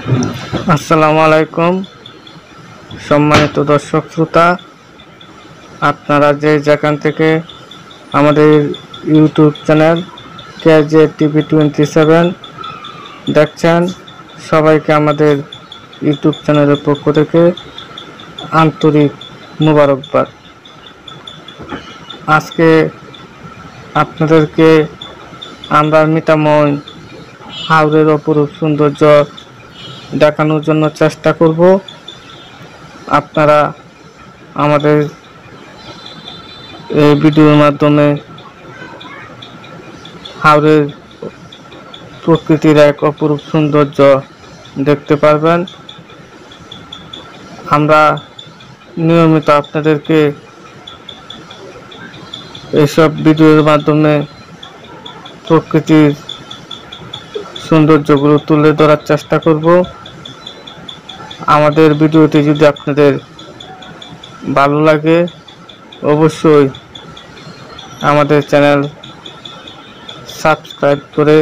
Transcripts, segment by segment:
আসসালামু আলাইকুম সম্মানিত দর্শক শ্রোতা, আপনারা যে যেখান থেকে আমাদের ইউটিউব চ্যানেল কেজে টিভি 27 দেখছেন, সবাইকে আমাদের ইউটিউব চ্যানেলের পক্ষ থেকে আন্তরিক মোবারকবাদ। আজকে আপনাদেরকে আমরা মিতাময় হাওরের অপরূপ সৌন্দর্য দেখানোর জন্য চেষ্টা করব। আপনারা আমাদের এই ভিডিওর মাধ্যমে হাওরের প্রকৃতির এক অপরূপ সৌন্দর্য দেখতে পারবেন। আমরা নিয়মিত আপনাদেরকে এইসব ভিডিওর মাধ্যমে প্রকৃতির সৌন্দর্যগুলো তুলে ধরার চেষ্টা করব। আমাদের ভিডিওটি যদি আপনাদের ভালো লাগে, অবশ্যই আমাদের চ্যানেল সাবস্ক্রাইব করে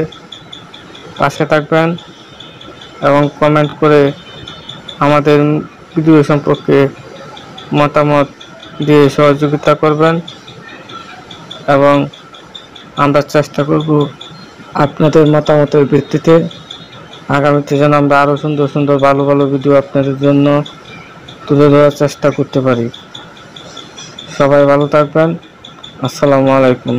পাশে থাকবেন এবং কমেন্ট করে আমাদের ভিডিও সম্পর্কে মতামত দিয়ে সহযোগিতা করবেন এবং আমরা চেষ্টা করব আপনাদের মতামতের ভিত্তিতে আগামীতে যেন আমরা আরও সুন্দর সুন্দর ভালো ভালো ভিডিও আপনাদের জন্য তুলে ধরার চেষ্টা করতে পারি। সবাই ভালো থাকবেন। আসসালামু আলাইকুম।